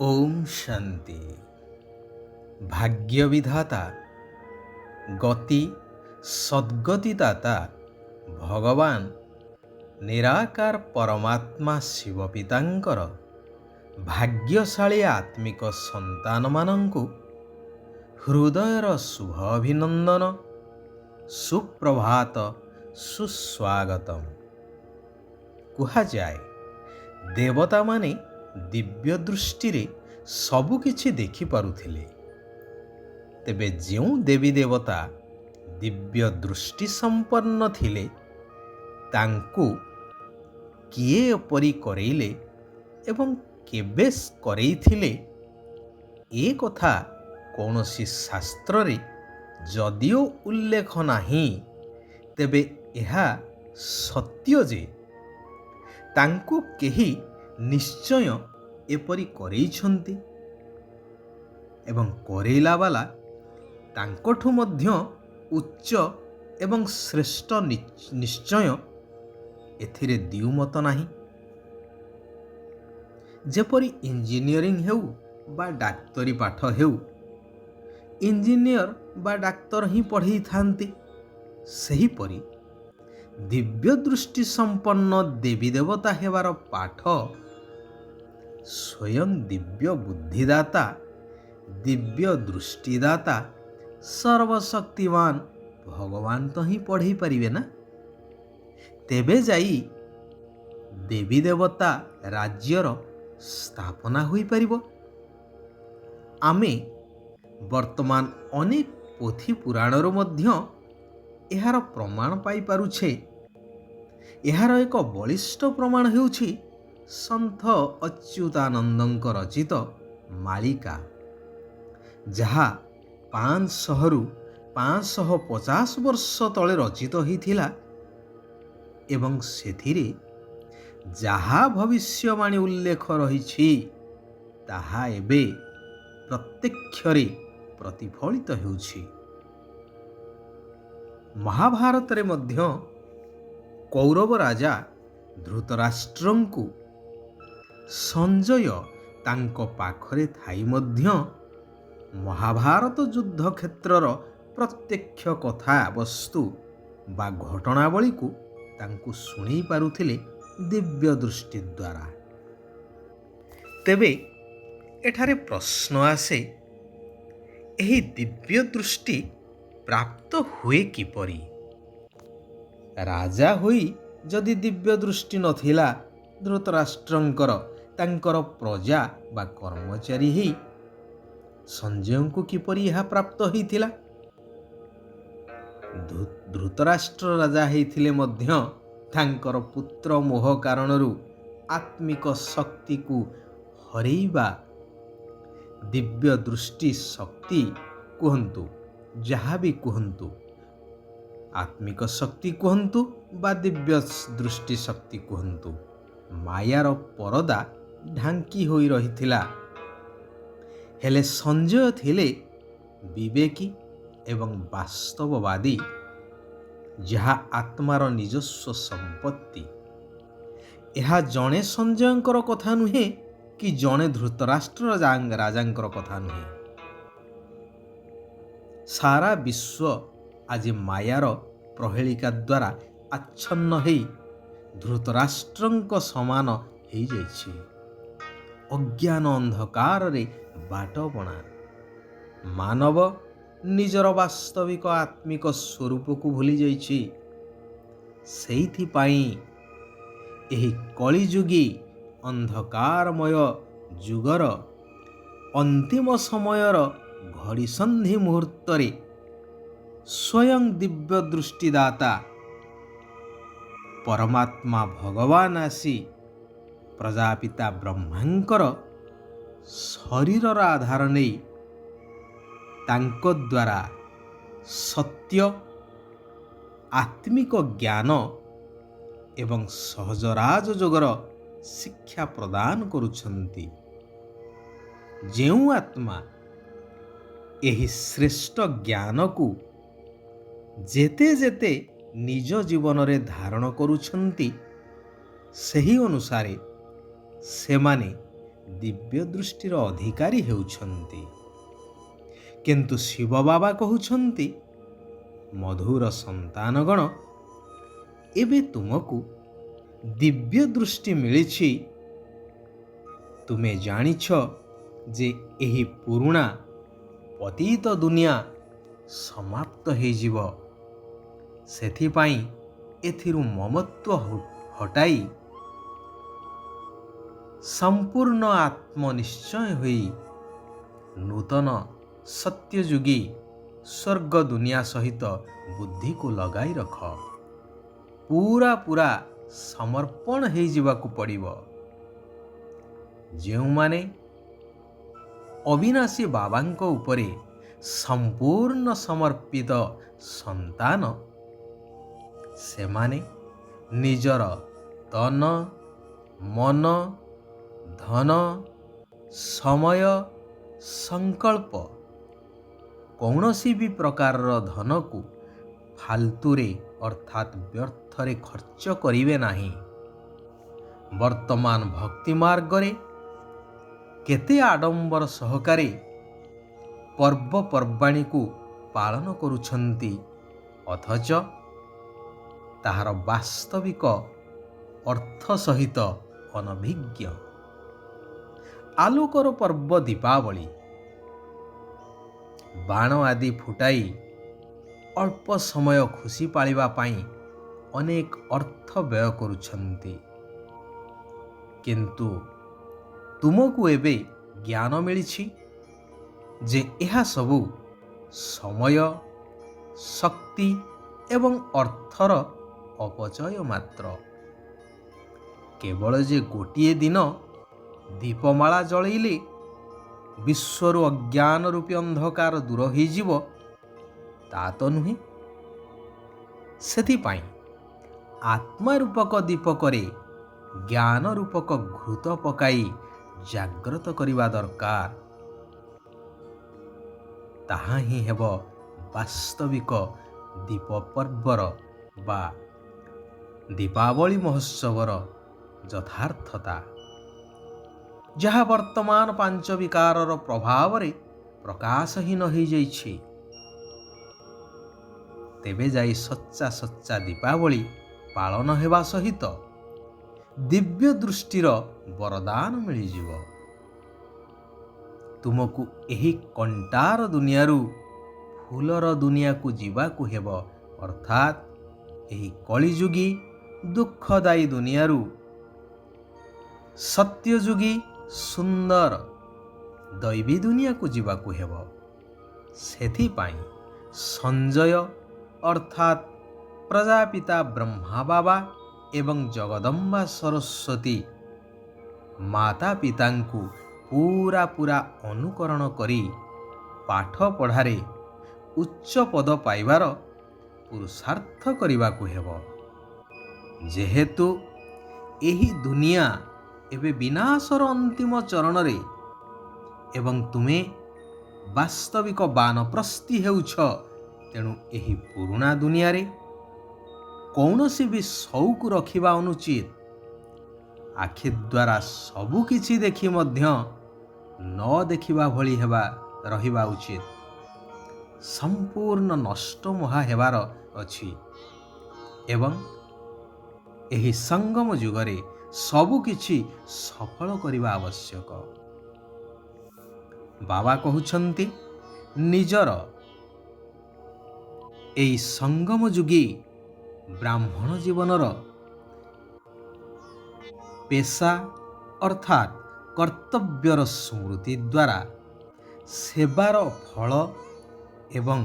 ओम शांति। भाग्य विधाता गति सद्गतिदाता भगवान निराकार परमात्मा शिव पितांकर भाग्यशाली आत्मिक संतान मानंकु हृदयर शुभ अभिनंदन सुप्रभात सुस्वागतम। कुहा जाए देवता माने दिव्य दृष्टि रे सबु किछि देखि पारुथिले, तेबे जेउ देवी देवता दिव्य दृष्टि संपन्न थिले तांकु किए अपरि करेइले एवं केबे करेइथिले ए कथा कौनसी शास्त्र रे जदिओ उल्लेख नाही, तेबे एहा सत्य जे तांकु केही निश्चय एपरि करेइछन्ति एवं करेइला वाला तांकठु मध्य उच्च एवं श्रेष्ठ निश्चय एथिरे द्विमत नाही। जेपरि इंजीनियरिंग हेउ बा डाक्तरी पाठ हेउ, इंजीनियर बा डाक्तर ही पढ़ी थांती, सही परि दिव्य दृष्टि संपन्न देवी देवता हेबार पाठ स्वयं दिव्य बुद्धिदाता दिव्य दृष्टिदाता सर्वशक्तिमान भगवान तो ही पढ़ी पारिबे ना। तेबे जाई देवी देवता राज्यर स्थापना होई पारिबो। आमे वर्तमान अनेक पोथी पुराणर मध्य एहार प्रमाण पाई पारुछे। एहार एक बलिष्ठ प्रमाण हेउछि संत अच्युतानंदଙ୍କ रचित मालिका, जहा 500 रु 550 वर्ष तले रचित होइथिला एवं सेथिरे जहा भविष्यवाणी उल्लेख रहिछि ताहा एबे प्रत्यक्षरे प्रतिफलित हेउछि। महाभारत रे मध्य कौरव राजा धृतराष्ट्रंकु संजय तांको पाखरे थाई मध्य महाभारत युद्ध क्षेत्रर प्रत्यक्ष कथा वस्तु बा घटनावली को तांकु सुनी पारुथिले दिव्य दृष्टि द्वारा। तेबे एठारे प्रश्न आसे, एही दिव्य दृष्टि प्राप्त हुए किपरि? राजा होई जदि दिव्य दृष्टि नथिला, धृतराष्ट्रंकर तांकर प्रजा बा कर्मचारी ही संजय को किपरि यह प्राप्त होइथिला? धृतराष्ट्र राजा हेइथिले मध्य तांकर पुत्र मोह कारणरू आत्मिक शक्ति को हरेइबा दिव्य दृष्टि शक्ति कहंतु, जहा भी कहंतु, आत्मिक शक्ति कहंतु बा दिव्य दृष्टि शक्ति कहंतु, मायार परदा ढांकी होई रहिथिला। हेले संजय थिले विवेकी एवं वास्तववादी, जहा आत्मार निजस्व संपत्ति। एहा जणे संजयंकर कथा नुहे कि जणे धृतराष्ट्र राजांकर कथा नुहे। सारा विश्व आज मायार प्रहेलिका द्वारा आच्छन्न होई धृतराष्ट्रंक समान हेई जाइछि। अज्ञान अंधकार रे बाटपणा मानव निजर वास्तविक आत्मिक स्वरूप को भूली जाइछि। सेइथि पाई एही कलिजुगी अंधकारमय जुगर अंतिम समयर घड़ी संधि मुहूर्त रे स्वयं दिव्य दृष्टिदाता परमात्मा भगवान आसी प्रजापिता ब्रह्मांकर शरीरर आधार नहीं तांको द्वारा सत्य आत्मिक ज्ञान एवं सहज राजयोगर शिक्षा प्रदान करुछन्ति। जेउ आत्मा एही श्रेष्ठ ज्ञान को जेते जेते निज जीवन रे धारण करुछन्ति, सही अनुसारे सेमाने ଦିବ୍ୟ ଦୃଷ୍ଟିର ଅଧିକାରୀ ହେଉଛନ୍ତି। କିନ୍ତୁ ଶିବ ବାବା କହୁଛନ୍ତି, ମଧୁର ସନ୍ତାନଗଣ, ଏବେ ତୁମକୁ ଦିବ୍ୟ ଦୃଷ୍ଟି ମିଳିଛି। ତୁମେ ଜାଣିଛ ଯେ ଏହି ପୁରୁଣା ପତିତ ଦୁନିଆ ସମାପ୍ତ ହୋଇଯିବ। ସେଥିପାଇଁ ଏଥିରୁ ମମତ୍ୱ ହଟାଇ ସମ୍ପୂର୍ଣ୍ଣ ଆତ୍ମନିଶ୍ଚୟ ହୋଇ ନୂତନ ସତ୍ୟଯୁଗୀ ସ୍ୱର୍ଗ ଦୁନିଆ ସହିତ ବୁଦ୍ଧିକୁ ଲଗାଇ ରଖ। ପୁରା ସମର୍ପଣ ହୋଇଯିବାକୁ ପଡ଼ିବ। ଯେଉଁମାନେ ଅବିନାଶୀ ବାବାଙ୍କ ଉପରେ ସମ୍ପୂର୍ଣ୍ଣ ସମର୍ପିତ ସନ୍ତାନ, ସେମାନେ ନିଜର ତନ, ମନ, ଧନ, ସମୟ, ସଂକଳ୍ପ, କୌଣସି ବି ପ୍ରକାରର ଧନକୁ ଫାଲତୁରେ ଅର୍ଥାତ୍ ବ୍ୟର୍ଥରେ ଖର୍ଚ୍ଚ କରିବେ ନାହିଁ। ବର୍ତ୍ତମାନ ଭକ୍ତି ମାର୍ଗରେ କେତେ ଆଡ଼ମ୍ବର ସହକାରେ ପର୍ବପର୍ବାଣୀକୁ ପାଳନ କରୁଛନ୍ତି, ଅଥଚ ତାହାର ବାସ୍ତବିକ ଅର୍ଥ ସହିତ ଅନଭିଜ୍ଞ। ଆଲୋକର ପର୍ବ ଦୀପାବଳି, ବାଣ ଆଦି ଫୁଟାଇ ଅଳ୍ପ ସମୟ ଖୁସି ପାଳିବା ପାଇଁ ଅନେକ ଅର୍ଥ ବ୍ୟୟ କରୁଛନ୍ତି। କିନ୍ତୁ ତୁମକୁ ଏବେ ଜ୍ଞାନ ମିଳିଛି ଯେ ଏହା ସବୁ ସମୟ, ଶକ୍ତି ଏବଂ ଅର୍ଥର ଅପଚୟ ମାତ୍ର। କେବଳ ଯେ ଗୋଟିଏ ଦିନ ଦୀପମାଳା ଜଳେଇଲେ ବିଶ୍ୱରୁ ଅଜ୍ଞାନ ରୂପୀ ଅନ୍ଧକାର ଦୂର ହୋଇଯିବ, ତା ତ ନୁହେଁ। ସେଥିପାଇଁ ଆତ୍ମା ରୂପକ ଦୀପକରେ ଜ୍ଞାନ ରୂପକ ଘୃତ ପକାଇ ଜାଗ୍ରତ କରିବା ଦରକାର। ତାହା ହିଁ ହେବ ବାସ୍ତବିକ ଦୀପ ପର୍ବର ବା ଦୀପାବଳି ମହୋତ୍ସବର ଯଥାର୍ଥତା, ଯାହା ବର୍ତ୍ତମାନ ପାଞ୍ଚ ବିକାରର ପ୍ରଭାବରେ ପ୍ରକାଶହୀନ ହୋଇଯାଇଛି। ତେବେ ଯାଇ ସଚ୍ଚା ଦୀପାବଳି ପାଳନ ହେବା ସହିତ ଦିବ୍ୟ ଦୃଷ୍ଟିର ବରଦାନ ମିଳିଯିବ। ତୁମକୁ ଏହି କଣ୍ଟାର ଦୁନିଆରୁ ଫୁଲର ଦୁନିଆକୁ ଯିବାକୁ ହେବ, ଅର୍ଥାତ୍ ଏହି କଳିଯୁଗୀ ଦୁଃଖଦାୟୀ ଦୁନିଆରୁ ସତ୍ୟଯୁଗୀ ସୁନ୍ଦର ଦୈବୀ ଦୁନିଆକୁ ଯିବାକୁ ହେବ। ସେଥିପାଇଁ ସଞ୍ଜୟ ଅର୍ଥାତ୍ ପ୍ରଜାପିତା ବ୍ରହ୍ମା ବାବା ଏବଂ ଜଗଦମ୍ବା ସରସ୍ୱତୀ ମାତା ପିତାଙ୍କୁ ପୁରା ଅନୁକରଣ କରି ପାଠ ପଢ଼ାରେ ଉଚ୍ଚ ପଦ ପାଇବାର ପୁରୁଷାର୍ଥ କରିବାକୁ ହେବ। ଯେହେତୁ ଏହି ଦୁନିଆ ଏବେ ବିନାଶର ଅନ୍ତିମ ଚରଣରେ ଏବଂ ତୁମେ ବାସ୍ତବିକ ବାନପ୍ରସ୍ଥୀ ହେଉଛ, ତେଣୁ ଏହି ପୁରୁଣା ଦୁନିଆରେ କୌଣସି ବି ସଉକ ରଖିବା ଅନୁଚିତ। ଆଖି ଦ୍ୱାରା ସବୁ କିଛି ଦେଖି ମଧ୍ୟ ନ ଦେଖିବା ଭଳି ରହିବା ଉଚିତ। ସମ୍ପୂର୍ଣ୍ଣ ନଷ୍ଟମୋହା ହେବାର ଅଛି ଏବଂ ଏହି ସଙ୍ଗମ ଯୁଗରେ ସବୁ କିଛି ସଫଳ କରିବା ଆବଶ୍ୟକ। ବାବା କହୁଛନ୍ତି, ନିଜର ଏହି ସଙ୍ଗମ ଯୁଗୀ ବ୍ରାହ୍ମଣ ଜୀବନର ପେଶା ଅର୍ଥାତ୍ କର୍ତ୍ତବ୍ୟର ସ୍ମୃତି ଦ୍ୱାରା ସେବାର ଫଳ ଏବଂ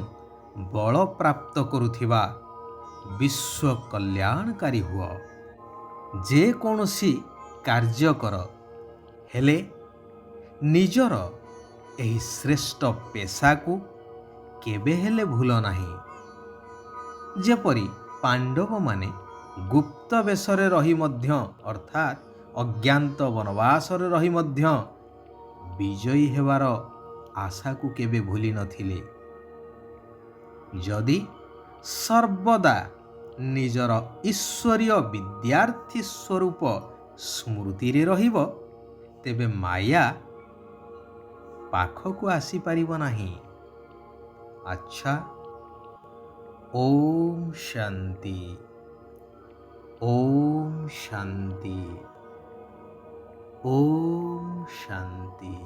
ବଳ ପ୍ରାପ୍ତ କରୁଥିବା ବିଶ୍ୱ କଲ୍ୟାଣକାରୀ ହୁଅ। ଯେକୌଣସି କାର୍ଯ୍ୟ କର, ହେଲେ ନିଜର ଏହି ଶ୍ରେଷ୍ଠ ପେଶାକୁ କେବେ ହେଲେ ଭୁଲ ନାହିଁ। ଯେପରି ପାଣ୍ଡବମାନେ ଗୁପ୍ତ ବେଶରେ ରହି ମଧ୍ୟ ଅର୍ଥାତ୍ ଅଜ୍ଞାତ ବନବାସରେ ରହି ମଧ୍ୟ ବିଜୟୀ ହେବାର ଆଶାକୁ କେବେ ଭୁଲି ନଥିଲେ। ଯଦି ସର୍ବଦା ନିଜର ଈଶ୍ୱରୀୟ ବିଦ୍ୟାର୍ଥୀ ସ୍ୱରୂପ ସ୍ମୃତିରେ ରହିବ, ତେବେ ମାୟା ପାଖକୁ ଆସିପାରିବ ନାହିଁ। ଆଚ୍ଛା, ଓମ୍ ଶାନ୍ତି, ଓମ୍ ଶାନ୍ତି, ଓମ୍ ଶାନ୍ତି।